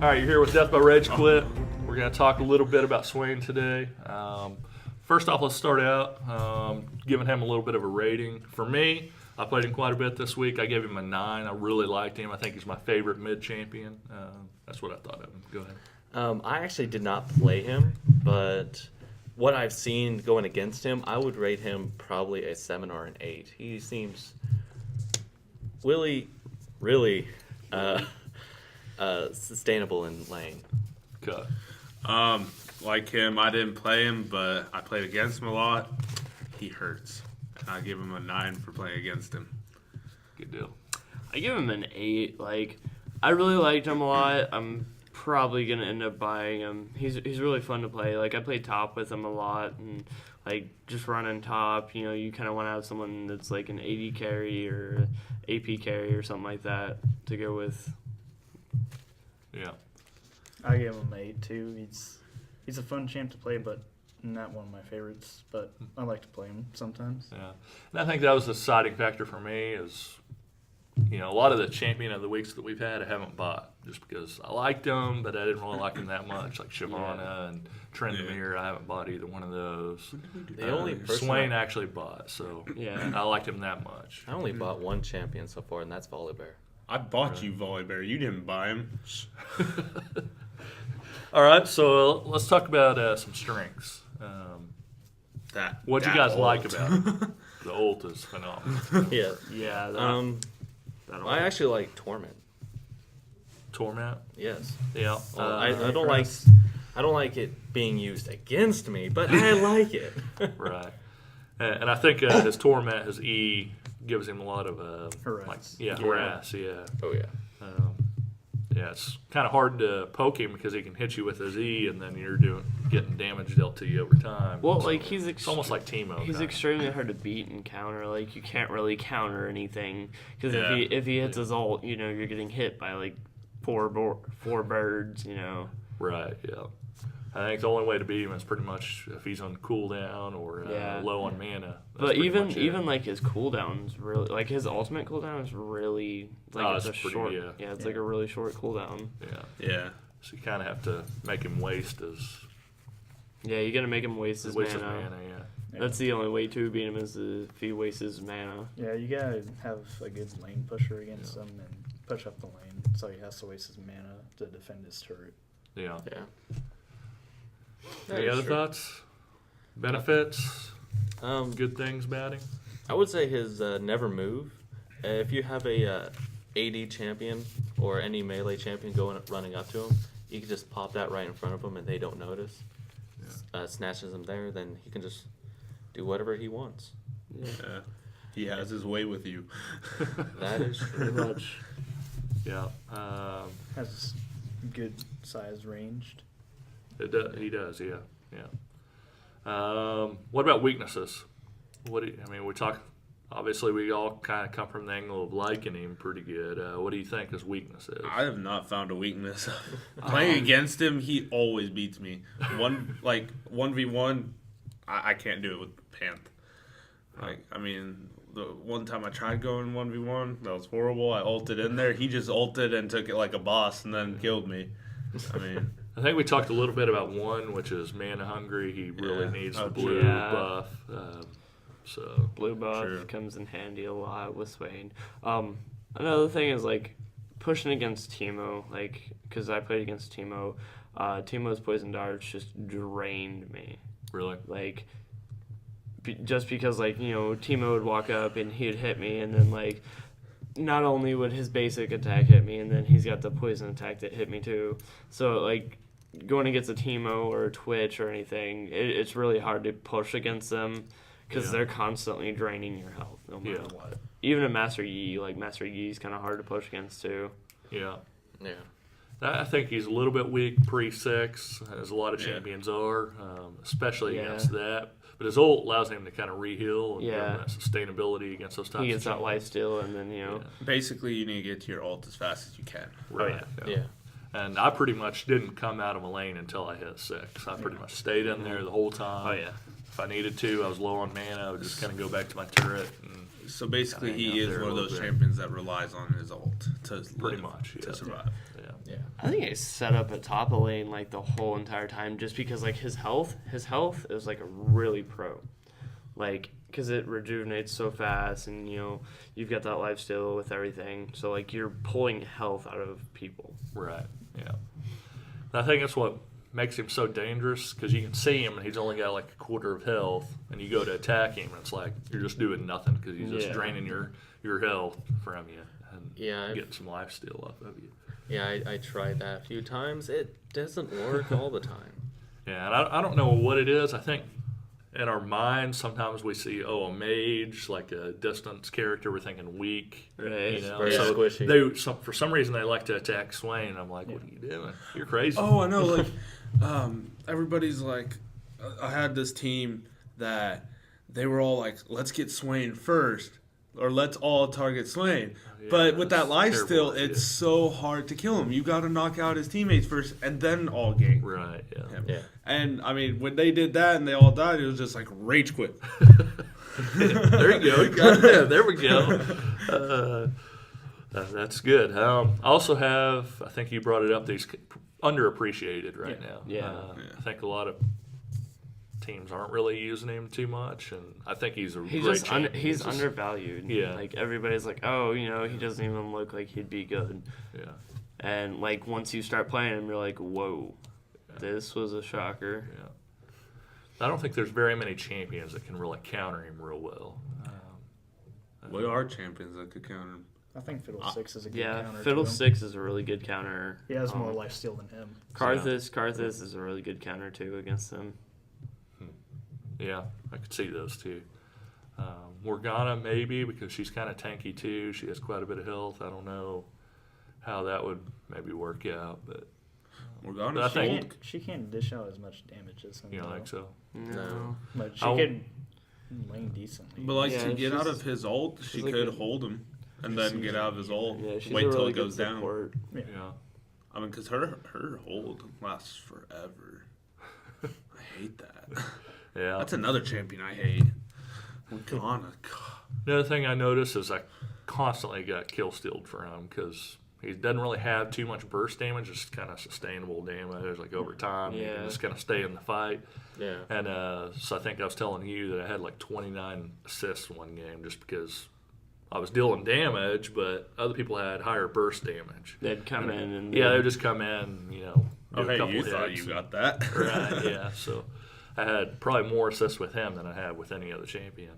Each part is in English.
All right, you're here with DeathByRageQuit. We're going to talk a little bit about Swain today. First off, let's start out giving him a little bit of a rating. For me, I played him quite a bit this week. I gave him a 9. I really liked him. I think he's my favorite mid-champion. That's what I thought of him. Go ahead. I actually did not play him, but what I've seen going against him, I would rate him probably a 7 or an 8. He seems really sustainable in lane. Cut. Like him, I didn't play him, but I played against him a lot. He hurts. I give him a 9 for playing against him. Good deal. I give him an 8. Like, I really liked him a lot. I'm probably gonna end up buying him. He's really fun to play. Like, I played top with him a lot, and like just running top. You know, you kind of want to have someone that's like an AD carry or AP carry or something like that to go with. Yeah. I gave him an 8 too. He's a fun champ to play, but not one of my favorites. But I like to play him sometimes. Yeah. And I think that was the deciding factor for me is, you know, a lot of the champion of the weeks that we've had I haven't bought just because I liked them, but I didn't really like them that much. Like Shyvana and Trendemir, I haven't bought either one of those. The only person Swain actually bought, so Yeah. I liked him that much. I only bought one champion so far, and that's Volibear. I bought you Volibear. You didn't buy him. All right, so let's talk about some strengths. What'd you guys like about it? The ult is phenomenal. Yeah. Yeah. I actually like Torment. Torment? Yes. Yeah. I don't like it being used against me, but I like it. Right. And I think his Torment, his E, gives him a lot of Harass. harass. Yeah. Oh yeah. Yeah, it's kind of hard to poke him because he can hit you with his E, and then you're getting damage dealt to you over time. Well, So like it's almost like Teemo. He's kinda. extremely hard to beat and counter. Like, you can't really counter anything because Yeah. if he hits his ult, you know, you're getting hit by like four birds. You know. Right. Yeah. I think the only way to beat him is pretty much if he's on cooldown or low on mana. That's But pretty much it. even like his cooldown's really like his ultimate cooldown is really like it's a pretty, short. yeah. It's like a really short cooldown. Yeah. Yeah. So you kind of have to make him waste his Yeah, you gotta make him waste his mana. Yeah. That's the only way to beat him is if he wastes his mana. Yeah, you gotta have a good lane pusher against him and push up the lane, so he has to waste his mana to defend his turret. Yeah. Yeah. Any other thoughts? Benefits? Good. Good things about him? I would say his never move. If you have a AD champion or any melee champion running up to him, you can just pop that right in front of him and they don't notice. Snatches him there, then he can just do whatever he wants. Yeah. He has his way with you. That is Pretty true. much. Yeah. Has good size ranged. He does, yeah. What about weaknesses? We talk. Obviously, we all kind of come from the angle of liking him pretty good. What do you think his weakness is? I have not found a weakness. Playing against him, he always beats me. 1v1, I can't do it with Panth. The one time I tried going 1v1, that was horrible. I ulted in there. He just ulted and took it like a boss and then killed me. I think we talked a little bit about one, which is mana hungry. He really needs the blue buff. Blue buff True. comes in handy a lot with Swain. Another thing is like pushing against Teemo, like because I played against Teemo. Teemo's poison darts just drained me. Really? Like just because like Teemo would walk up and he'd hit me, and then like not only would his basic attack hit me, and then he's got the poison attack that hit me too. So like going against a Teemo or a Twitch or anything, it's really hard to push against them. Because they're constantly draining your health, no matter what. Even a Master Yi, like Master Yi is kind of hard to push against too. Yeah. Yeah. I think he's a little bit weak pre-6, as a lot of champions are, especially against that. But his ult allows him to kind of re-heal and give him that sustainability against those types He gets of that life steal, and then, Basically, you need to get to your ult as fast as you can. Right. Yeah. And I pretty much didn't come out of a lane until I hit 6. I pretty much stayed in there the whole time. Oh, yeah. If I needed to, I was low on mana. I would just kind of go back to my turret. And So basically, hang out he is there one a of little those bit. champions that relies on his ult to pretty much to survive. Yeah. Yeah. I think I set up at top of lane like the whole entire time, just because like his health is like a really pro, like because it rejuvenates so fast, and you've got that life steal with everything, so like you're pulling health out of people. Right. Yeah. I think that's what makes him so dangerous, because you can see him and he's only got like a quarter of health, and you go to attack him and it's like you're just doing nothing because he's just draining your health from you and getting some life steal off of you. Yeah, I tried that a few times. It doesn't work all the time. Yeah, and I don't know what it is. I think in our minds sometimes we see a mage, like a distance character, we're thinking weak. Right. Very So squishy. for some reason they like to attack Swain. I'm like, what are you doing? You're crazy. Oh, I know. Like, everybody's like, I had this team that they were all like, let's get Swain first, or let's all target Swain. Yeah, But with that that's life terrible steal, idea. it's so hard to kill him. You got to knock out his teammates first, and then all game. Right. Yeah. him. Yeah. And I mean, when they did that and they all died, it was just like rage quit. There you go. You got it. There we go. That's good. I also have, I think you brought it up, these underappreciated right now. Yeah. I think a lot of teams aren't really using him too much, and I think he's a He's great just champion. he's just- undervalued. Yeah. Like everybody's like, oh, he doesn't even look like he'd be good. Yeah. And like once you start playing him, you're like, whoa, this was a shocker. Yeah. I don't think there's very many champions that can really counter him real well. What are champions that could counter him? I think Fiddlesticks is a good Yeah, counter. Fiddlesticks is a really good counter. He has more lifesteal than him. Karthus is a really good counter too against them. Yeah, I could see those two. Morgana maybe, because she's kind of tanky too. She has quite a bit of health. I don't know how that would maybe work out, but Morgana, I She think- can't, she can't dish out as much damage as him. you don't though. think so? No. But she I'll- could lane decently. but like Yeah, to get out she's- of his ult, she she's like could a- hold him and then get out of his ult. Yeah, she's wait a till really it goes good down. support. Yeah. Yeah. I mean, because her hold lasts forever. I hate that. Yeah. That's another champion I hate. Morgana. The other thing I noticed is I constantly got kill stealed for him, because he doesn't really have too much burst damage. It's kind of sustainable damage, like over time. You Yeah. can just kind of stay in the fight. Yeah. And so I think I was telling you that I had like 29 assists one game just because I was dealing damage, but other people had higher burst damage. They'd come in and Yeah, they would just come in, do Oh, a hey, couple you hits. thought you got that. Right, yeah. So I had probably more assists with him than I had with any other champion.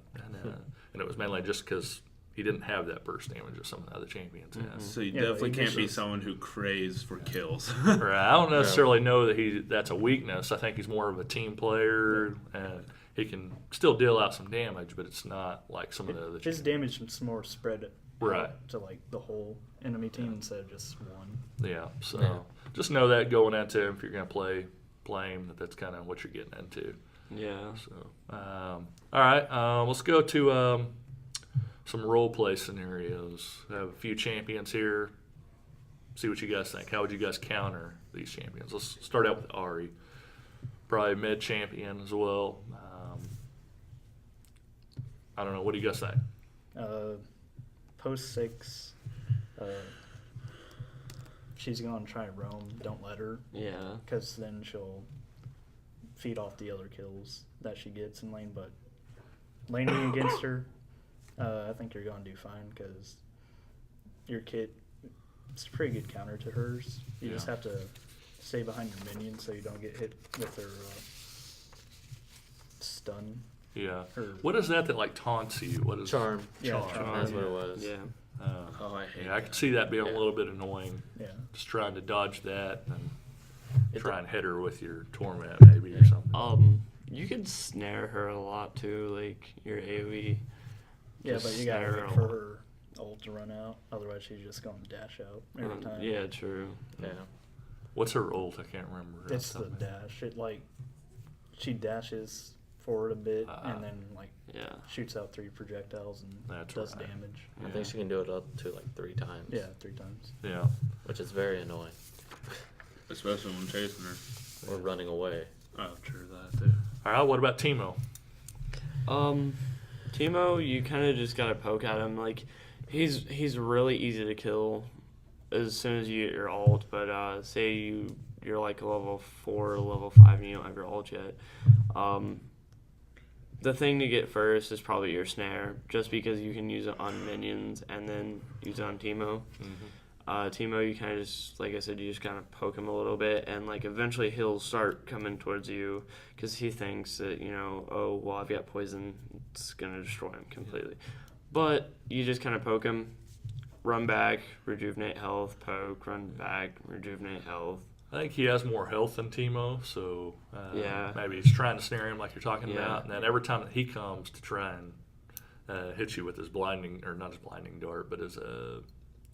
And it was mainly just because he didn't have that burst damage that some of the other champions had. So you Yeah, definitely but can't be Ignition's- someone who craves for kills. Right. I don't necessarily know that that's a weakness. I think he's more of a team player, and he can still deal out some damage, but it's not like some of the other His champions. damage is more spread Right. out to like the whole enemy team instead of just one. Yeah, so Yeah. just know that going into him, if you're going to play him, that's kind of what you're getting into. Yeah. So, all right, let's go to some role play scenarios. I have a few champions here. See what you guys think. How would you guys counter these champions? Let's start out with Ari. Probably mid champion as well. I don't know. What do you guys think? Post 6, she's going to try roam. Don't let her, Yeah. because then she'll feed off the other kills that she gets in lane. But laning against her, I think you're going to do fine, because your kit is a pretty good counter to hers. You just Yeah. have to stay behind your minion so you don't get hit with her stun. Yeah. Or What is that like taunts you? What is Charm. Yeah, Charm. That's what it was. Yeah. Oh, I hate Yeah, I could see that being a little bit annoying. Yeah. Just trying to dodge that and It- try and hit her with your torment maybe or something. You could snare her a lot too, like your AoE. Yeah, Just but you gotta snare her wait a for lot. her ult to run out. Otherwise, she's just going to dash out every time. Yeah, true. Yeah. What's her ult? I can't remember. It's the dash. It she dashes forward a bit and then Yeah. shoots out 3 projectiles and That's does right. damage. I think she can do it up to like 3 times. Yeah, 3 times. Yeah. Which is very annoying. Especially when chasing her. Or running away. Oh, true that too. All right. What about Teemo? Teemo, you kind of just gotta poke at him. Like, he's really easy to kill, as soon as you get your ult, but say you're like a level 4 or level 5 and you don't have your ult yet. The thing to get first is probably your snare, just because you can use it on minions and then use it on Teemo. Teemo, you kind of just, like I said, you just kind of poke him a little bit, and like eventually he'll start coming towards you because he thinks that, oh, well, I've got poison, it's going to destroy him completely. But you just kind of poke him, run back, rejuvenate health, poke, run back, rejuvenate health. I think he has more health than Teemo, so Yeah. maybe he's trying to snare him like you're talking Yeah. about, and then every time that he comes to try and hit you with his blinding, or not his blinding dart, but his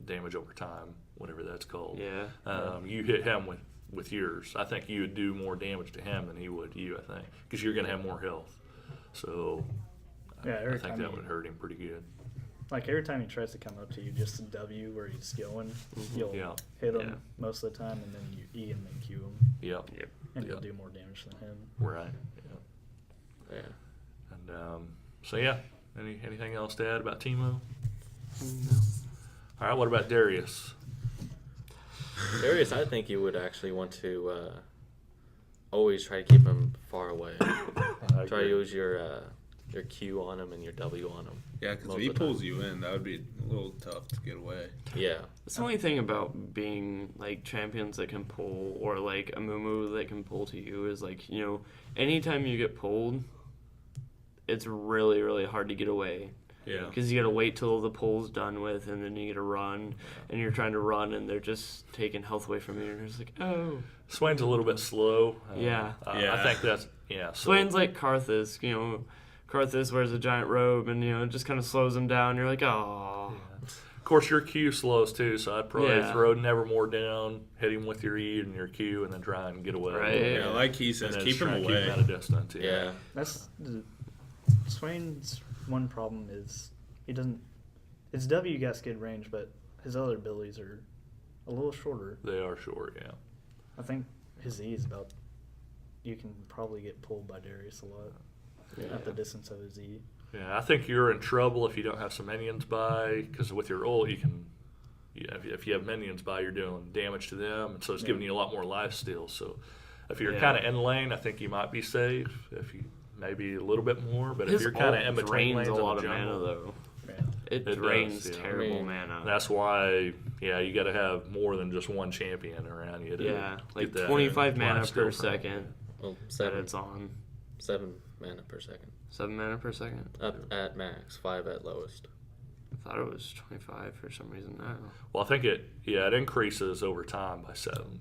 damage over time, whatever that's called. Yeah. You hit him with yours. I think you would do more damage to him than he would you, I think, because you're going to have more health. So Yeah, I every think time that you- would hurt him pretty good. Like every time he tries to come up to you, just a W where he's skilling, you'll Yeah. hit him Yeah. most of the time, and then you E and then Q him, Yep. and Yeah. you'll do more damage than him. Right. Yeah. Yeah. And so yeah, anything else to add about Teemo? No. All right. What about Darius? Darius, I think you would actually want to always try to keep him far away. I Try to agree. use your Q on him and your W on him. Yeah, because most if he of the time. pulls you in, that would be a little tough to get away. Yeah. That's the only thing about being like champions that can pull, or like a Mumu that can pull to you, is like, anytime you get pulled, it's really, really hard to get away. Yeah. Because you gotta wait till the pull's done with, and then you gotta run, and you're trying to run, and they're just taking health away from you, and you're just like, oh. Swain's a little bit slow. Yeah. I think that's So, Swain's like Karthus, Karthus wears a giant robe, and it just kind of slows him down. You're like, oh. Of course, your Q slows too, so I'd probably Yeah. throw Nevermore down, hit him with your E and your Q, and then try and get away. Right. Yeah, like he And says, then keep try him and away. Keep him at a distance. Yeah. Swain's one problem is he doesn't. His W got good range, but his other abilities are a little shorter. They are short, yeah. I think his E is about. You can probably get pulled by Darius a lot at the distance of his E. Yeah, I think you're in trouble if you don't have some minions by, because with your ult, you can. Yeah, if you have minions by, you're doing damage to them, and so it's giving you a lot more life steal. So if you're Yeah. kind of in lane, I think you might be safe. If you maybe a little bit more, but if His you're kind of ult in between lanes drains a in lot the of mana, jungle, though. Yeah. It It drains does, yeah. terrible I mean, mana. that's why, you got to have more than just one champion around you. To Yeah, like get that 25 mana life steal per from it. second Well, that seven it's on. 7 mana per second. 7 mana per second? Up at max, 5 at lowest. I thought it was 25 for some reason now. Well, I think it increases over time by 7.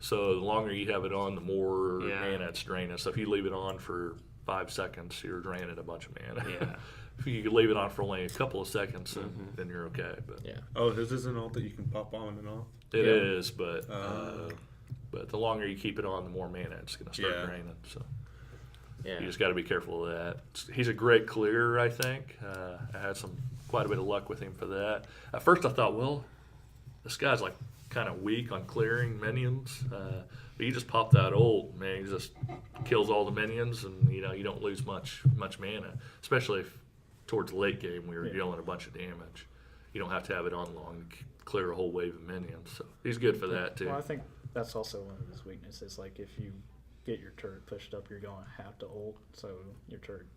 So the longer you have it on, the more Yeah. mana it's draining. So if you leave it on for 5 seconds, you're draining a bunch of mana. Yeah. If you leave it on for only a couple of seconds, Mm-hmm. then you're okay. But Yeah. Oh, his is an ult that you can pop on and off. it Yeah. is, but the longer you keep it on, the more mana it's going to start Yeah. draining. So Yeah. you just got to be careful of that. He's a great clearer, I think. I had quite a bit of luck with him for that. At first, I thought, well, this guy's like kind of weak on clearing minions. But you just pop that ult, man, he just kills all the minions, and you don't lose much mana, especially if towards the late game we were dealing a bunch of damage. You don't have to have it on long to clear a whole wave of minions. So he's good for that too. Well, I think that's also one of his weaknesses. Like if you get your turret pushed up, you're going to have to ult, so your turret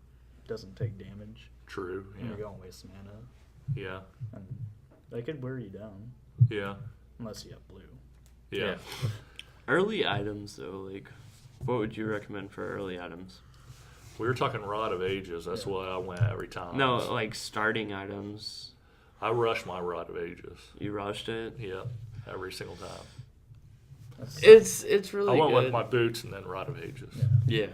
doesn't take damage, True. and you're Yeah. going to waste mana, Yeah. and they could wear you down Yeah. unless you have blue. Yeah. Early items, though, like, what would you recommend for early items? We were talking Rod of Ages. That's why I went every time. No, like starting items. I rushed my Rod of Ages. You rushed it. Yeah, every single time. That's, It's really I went good. with my boots and then Rod of Ages. Yeah.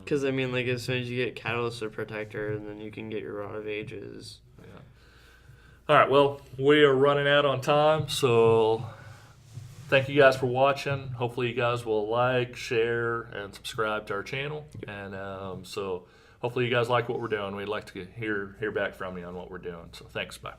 Because, I mean, like, as soon as you get Catalyst or Protector, and then you can get your Rod of Ages. All right, well, we are running out on time, so thank you guys for watching. Hopefully you guys will like, share, and subscribe to our channel. And so hopefully you guys like what we're doing. We'd like to hear back from you on what we're doing. So thanks, bye.